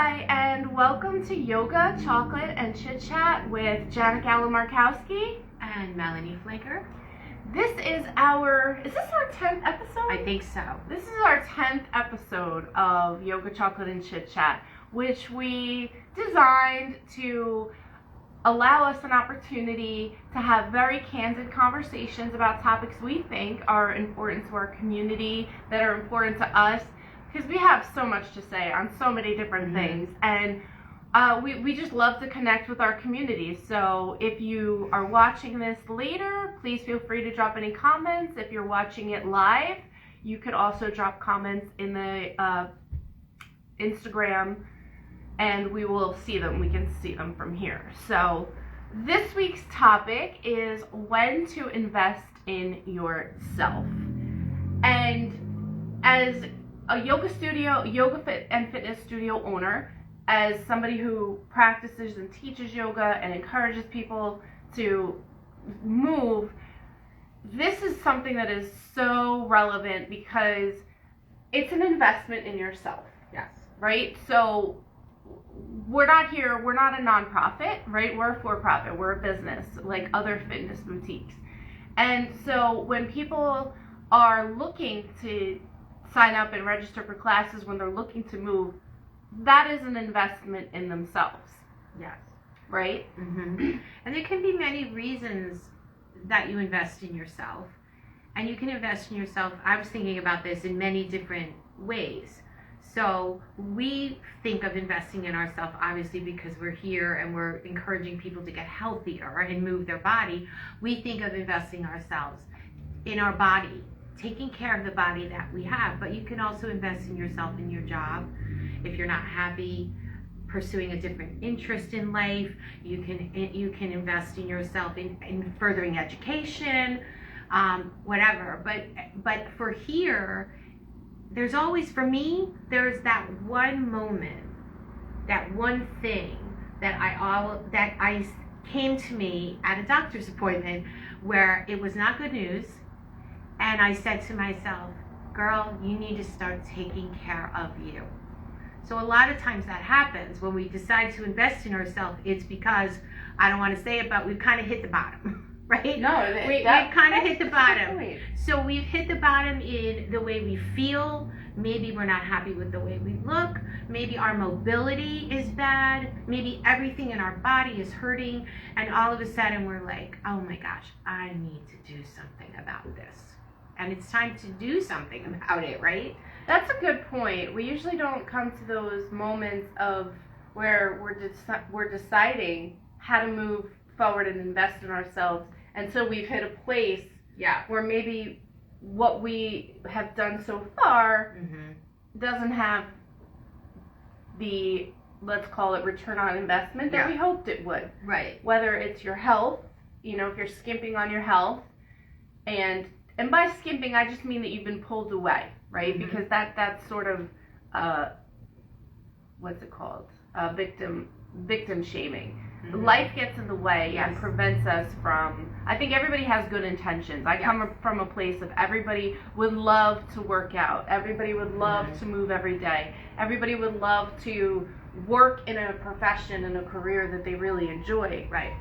Hi, and welcome to Yoga, Chocolate, and Chit Chat with Janet Gallo-Markowski and Melanie Flaker. Is this our 10th episode? I think so. This is our 10th episode of Yoga, Chocolate, and Chit Chat, which we designed to allow us an opportunity to have very candid conversations about topics we think are important to our community, that are important to us, because we have so much to say on so many different things, and we just love to connect with our community. So if you are watching this later, please feel free to drop any comments. If you're watching it live, you could also drop comments in the Instagram, and we will see them. We can see them from here. So this week's topic is when to invest in yourself. And as a yoga and fitness studio owner, as somebody who practices and teaches yoga and encourages people to move, this is something that is so relevant because it's an investment in yourself. Yes. Right? So we're not a nonprofit, right? We're a for-profit, we're a business like other fitness boutiques. And so when people are looking to sign up and register for classes, when they're looking to move, that is an investment in themselves. Yes. Right? Mm-hmm. And there can be many reasons that you invest in yourself. And you can invest in yourself, I was thinking about this, in many different ways. So we think of investing in ourselves, obviously, because we're here and we're encouraging people to get healthier and move their body. We think of investing ourselves in our body, taking care of the body that we have. But you can also invest in yourself in your job. If you're not happy pursuing a different interest in life, you can invest in yourself in furthering education, whatever. But for here, there's always, for me, there's that one moment, that one thing that I came to me at a doctor's appointment where it was not good news. And I said to myself, girl, you need to start taking care of you. So a lot of times that happens when we decide to invest in ourselves. It's because, I don't want to say it, but we've kind of hit the bottom, right? No, we've kind of hit the bottom. So we've hit the bottom in the way we feel. Maybe we're not happy with the way we look. Maybe our mobility is bad. Maybe everything in our body is hurting. And all of a sudden we're like, oh my gosh, I need to do something about this. And it's time to do something about it, right? That's a good point. We usually don't come to those moments of where we're deciding how to move forward and invest in ourselves until we've hit a place where maybe what we have done so far doesn't have the, let's call it, return on investment that we hoped it would. Right. Whether it's your health, if you're skimping on your health, and by skimping, I just mean that you've been pulled away, right? Mm-hmm. Because that's sort of, what's it called? Victim shaming. Mm-hmm. Life gets in the way and prevents us from, I think everybody has good intentions. I come from a place of everybody would love to work out. Everybody would love to move every day. Everybody would love to work in a profession and a career that they really enjoy. Right.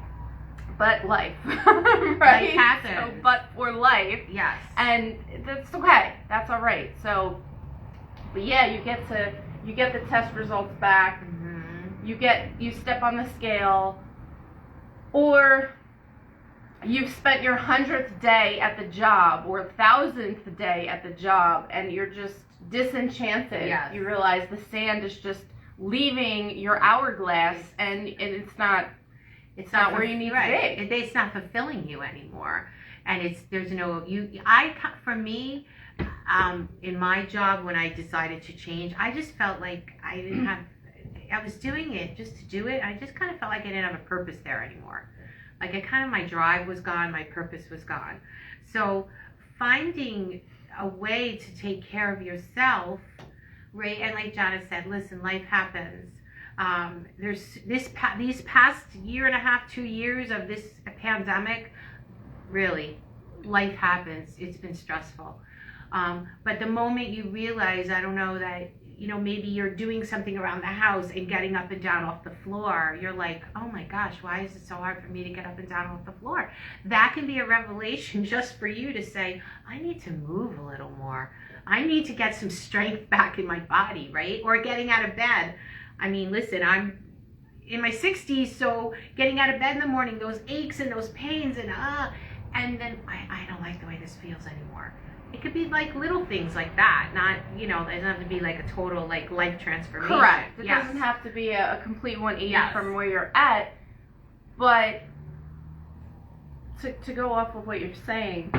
But life, right? Life happens. So, but for life, yes, and that's okay. That's all right. So, but yeah, you get the test results back. Mm-hmm. You step on the scale, or you've spent your 100th day at the job or 1,000th day at the job, and you're just disenchanted. Yes. You realize the sand is just leaving your hourglass, and it's not. It's not where you need to be. It's not fulfilling you anymore, and for me, in my job when I decided to change, I just felt like I was doing it just to do it. I just kind of felt like I didn't have a purpose there anymore. Like my drive was gone, my purpose was gone. So finding a way to take care of yourself, right? And like Jana said, listen, life happens. There's these past year and a half, 2 years of this pandemic, really, life happens. It's been stressful. But the moment you realize, I don't know, that maybe you're doing something around the house and getting up and down off the floor. You're like, oh my gosh, why is it so hard for me to get up and down off the floor? That can be a revelation just for you to say, I need to move a little more. I need to get some strength back in my body, right? Or getting out of bed. I mean, listen, I'm in my 60s, so getting out of bed in the morning, those aches and those pains and then I don't like the way this feels anymore. It could be like little things like that, not, it doesn't have to be like a total like life transformation. Correct. It doesn't have to be a complete 180 from where you're at, but to go off of what you're saying,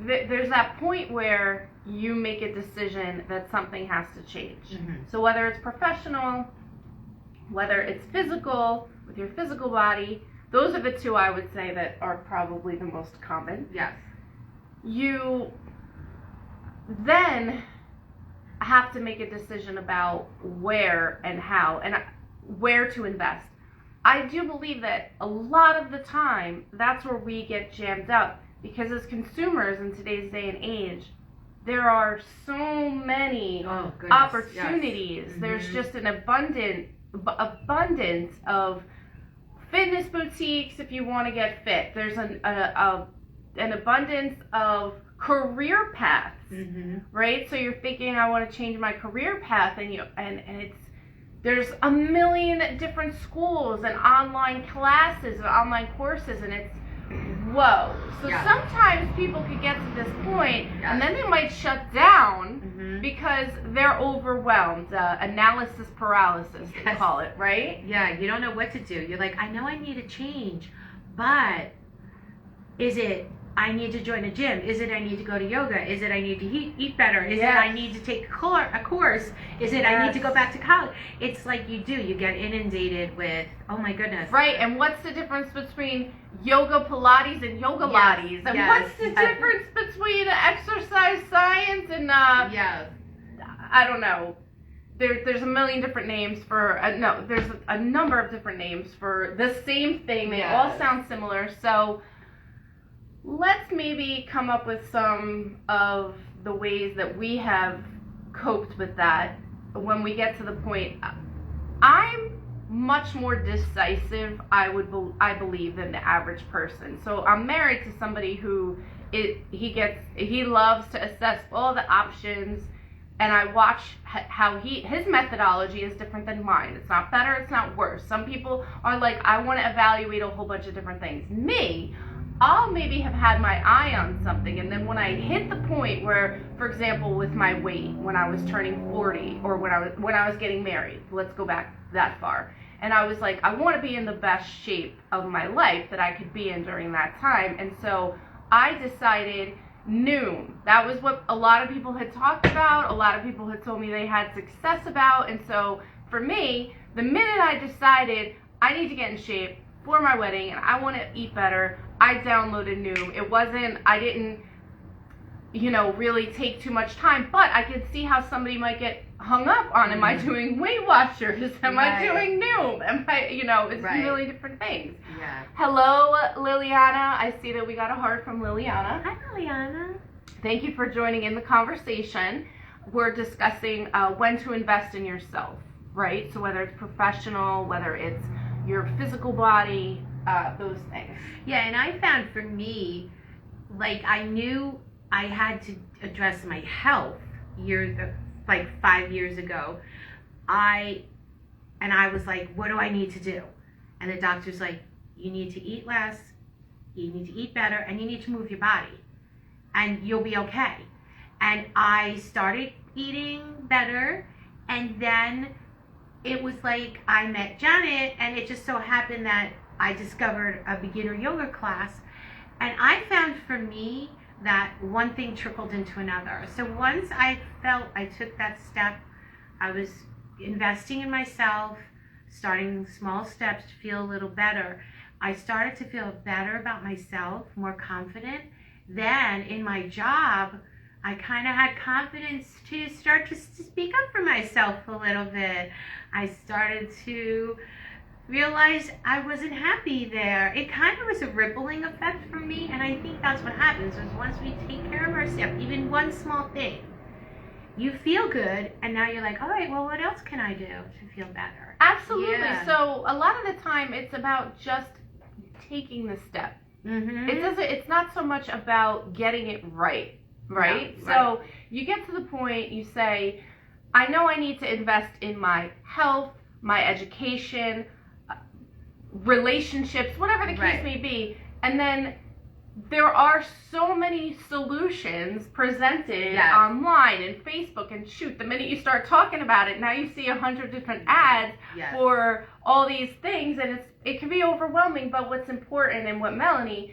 there's that point where you make a decision that something has to change. Mm-hmm. So whether it's professional, whether it's physical, with your physical body, those are the two I would say that are probably the most common. Yes. You then have to make a decision about where and how and where to invest. I do believe that a lot of the time, that's where we get jammed up, because as consumers in today's day and age, there are so many opportunities. Yes. Mm-hmm. There's just an abundance of fitness boutiques if you want to get fit. There's an abundance of career paths, mm-hmm. right? So you're thinking, I want to change my career path, and there's a million different schools and online classes and online courses, and it's whoa. So sometimes people could get to this point, and then they might shut down, mm-hmm. because they're overwhelmed. Analysis paralysis, they call it, right? Yeah, you don't know what to do. You're like, I know I need a change, but is it I need to join a gym? Is it I need to go to yoga? Is it I need to eat better? Is it I need to take a course? Is it I need to go back to college? It's like you get inundated with, oh my goodness. Right, and what's the difference between yoga Pilates and yoga Lattes? And what's the difference between exercise science and, I don't know. There's a million different names for, there's a number of different names for the same thing. They all sound similar, so let's maybe come up with some of the ways that we have coped with that when we get to the point. I'm much more decisive, I believe, than the average person. So I'm married to somebody who he loves to assess all the options, and I watch how his methodology is different than mine. It's not better, it's not worse. Some people are like, I want to evaluate a whole bunch of different things. Me, I'll maybe have had my eye on something, and then when I hit the point where, for example, with my weight, when I was turning 40, or when I was getting married, let's go back that far, and I was like, I want to be in the best shape of my life that I could be in during that time, and so I decided noon. That was what a lot of people had talked about, a lot of people had told me they had success about, and so for me, the minute I decided I need to get in shape for my wedding and I want to eat better, I downloaded Noom. I didn't, really take too much time, but I could see how somebody might get hung up on, am I doing Weight Watchers? Am I doing Noom? Am I, it's really different things. Yeah. Hello, Liliana. I see that we got a heart from Liliana. Hi, Liliana. Thank you for joining in the conversation. We're discussing when to invest in yourself, right? So whether it's professional, whether it's your physical body, those things. Yeah, and I found for me, like, I knew I had to address my health 5 years ago. I was like, what do I need to do? And the doctor's like, you need to eat less, you need to eat better, and you need to move your body, and you'll be okay. And I started eating better, and then it was like I met Janet, and it just so happened that I discovered a beginner yoga class, and I found for me that one thing trickled into another. So once I felt I took that step, I was investing in myself, starting small steps to feel a little better. I started to feel better about myself, more confident. Then in my job, I kind of had confidence to start to speak up for myself a little bit. I started to realized I wasn't happy there. It kind of was a rippling effect for me, and I think that's what happens is once we take care of ourselves, even one small thing, you feel good, and now you're like, all right, well, what else can I do to feel better? Absolutely. Yeah. So a lot of the time, it's about just taking the step. Mm-hmm. It's not so much about getting it right, right? No, so you get to the point, you say, I know I need to invest in my health, my education, relationships, whatever the case may be, and then there are so many solutions presented online and Facebook, and shoot, the minute you start talking about it, now you see 100 different ads for all these things, and it can be overwhelming. But what's important, and what Melanie's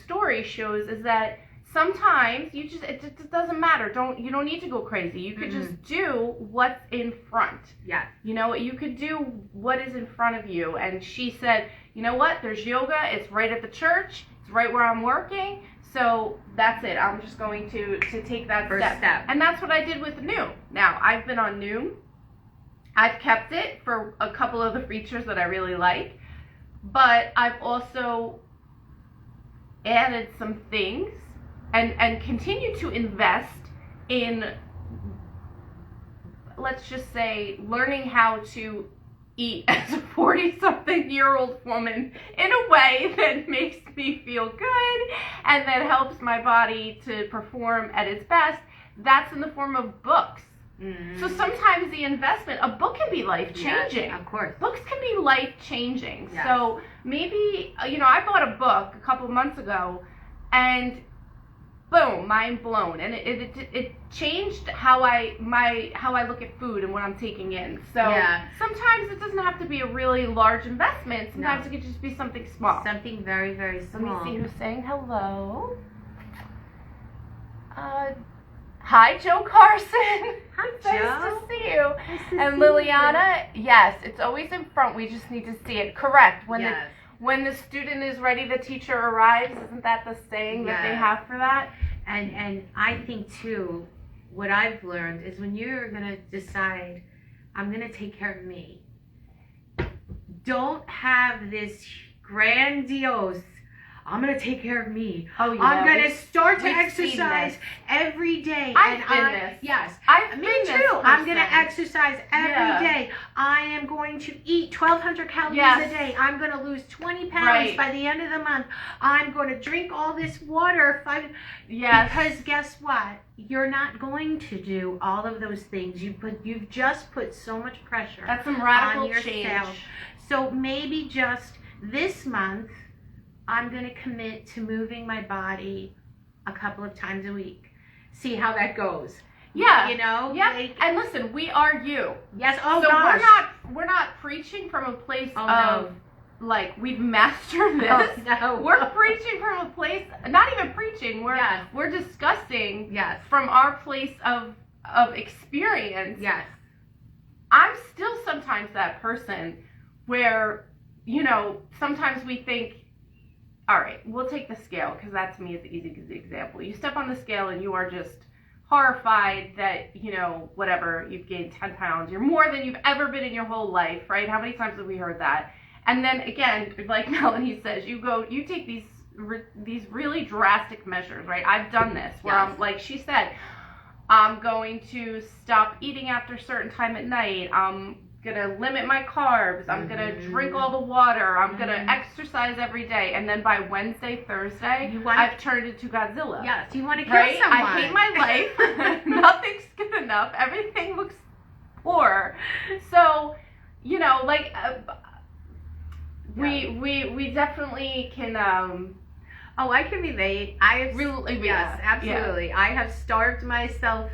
story shows, is that sometimes it just doesn't matter. You don't need to go crazy. You could just do what's in front. Yeah. You know, you could do what is in front of you. And she said, you know what? There's yoga. It's right at the church. It's right where I'm working. So that's it. I'm just going to take that first step. And that's what I did with Noom. Now, I've been on Noom. I've kept it for a couple of the features that I really like. But I've also added some things and continue to invest in, let's just say, learning how to eat as a 40-something-year-old woman in a way that makes me feel good and that helps my body to perform at its best. That's in the form of books. Mm-hmm. So sometimes the investment, a book can be life-changing. Yes, of course. Books can be life-changing. Yes. So maybe, I bought a book a couple months ago, and boom, mind blown, and it changed how I look at food and what I'm taking in. So sometimes it doesn't have to be a really large investment. Sometimes it could just be something small. Something very, very small. Let me see who's saying hello. Hi, Joe Carson. Hi, Joe. Nice to see you. And Liliana, yes, it's always in front. We just need to see it. Correct. When the student is ready, the teacher arrives. Isn't that the saying that they have for that? And I think, too, what I've learned is when you're going to decide, I'm going to take care of me, don't have this grandiose, I'm going to take care of me. Oh, yeah. I'm going to start to exercise every day. I've been this. Yes. Me too. I'm going to exercise every day. I am going to eat 1,200 calories a day. I'm going to lose 20 pounds by the end of the month. I'm going to drink all this water. Because guess what? You're not going to do all of those things. You've just put so much pressure That's some radical on yourself. change. So maybe just this month, I'm going to commit to moving my body a couple of times a week. See how that goes. Yeah. Yeah. And listen, we are you. Yes. Oh, so gosh. we're not preaching from a place of like we've mastered this. No. We're preaching from a place, not even preaching. We're discussing from our place of experience. Yes. I'm still sometimes that person where, sometimes we think, all right, we'll take the scale, because that to me is the easy example. You step on the scale and you are just horrified that, whatever, you've gained 10 pounds. You're more than you've ever been in your whole life, right? How many times have we heard that? And then again, like Melanie says, you take these really drastic measures, right? I've done this where I'm, like she said, I'm going to stop eating after a certain time at night. I'm gonna limit my carbs. I'm gonna drink all the water. I'm gonna exercise every day. And then by Wednesday, Thursday, I've turned into Godzilla. Yes, you want to kill someone. I hate my life. Nothing's good enough. Everything looks poor. So, we definitely can. I can relate. Yes, absolutely. I have starved myself.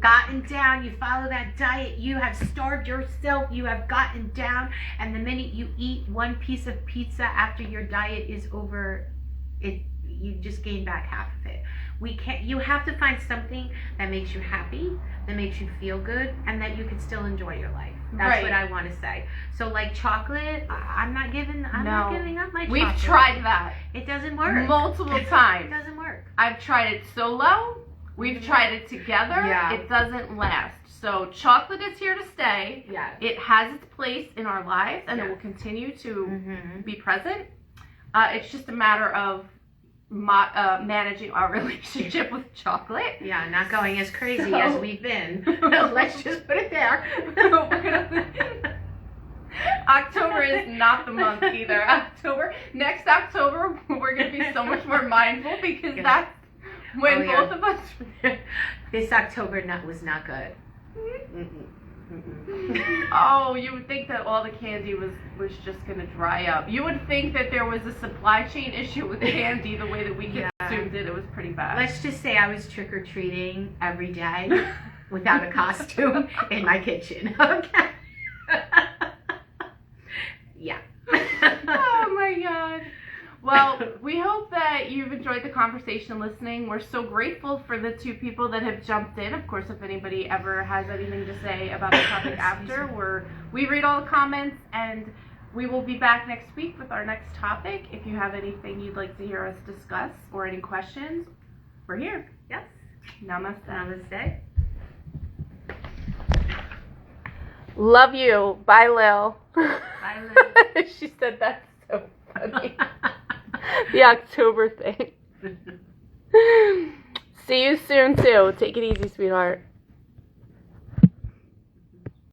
Gotten down, you follow that diet, you have starved yourself, you have gotten down, and the minute you eat one piece of pizza after your diet is over, you just gain back half of it. You have to find something that makes you happy, that makes you feel good, and that you can still enjoy your life. That's what I want to say. So like chocolate, I'm not giving up my chocolate. We've tried that. It doesn't work. Multiple times. It doesn't work. I've tried it solo. We've tried it together. Yeah. It doesn't last. So chocolate is here to stay. Yes. It has its place in our lives, and it Yes. will continue to Mm-hmm. be present. It's just a matter of managing our relationship with chocolate. Yeah, not going as crazy So- as we've been. Let's just put it there. October is not the month either. Next October, we're going to be so much more mindful because Yeah. that's when Oh, yeah. both of us. This October nut was not good. Oh, you would think that all the candy was just going to dry up. You would think that there was a supply chain issue with candy the way that we Yeah. consumed it. It was pretty bad. Let's just say I was trick-or-treating every day without a costume in my kitchen. Okay. Yeah. Oh my god. Well, we hope that you've enjoyed the conversation listening. We're so grateful for the two people that have jumped in. Of course, if anybody ever has anything to say about the topic after, we read all the comments, and we will be back next week with our next topic. If you have anything you'd like to hear us discuss or any questions, we're here. Yes. Namaste. Namaste. Love you. Bye, Lil. Bye, Lil. She said that's so funny. The October thing. See you soon, too. Take it easy, sweetheart.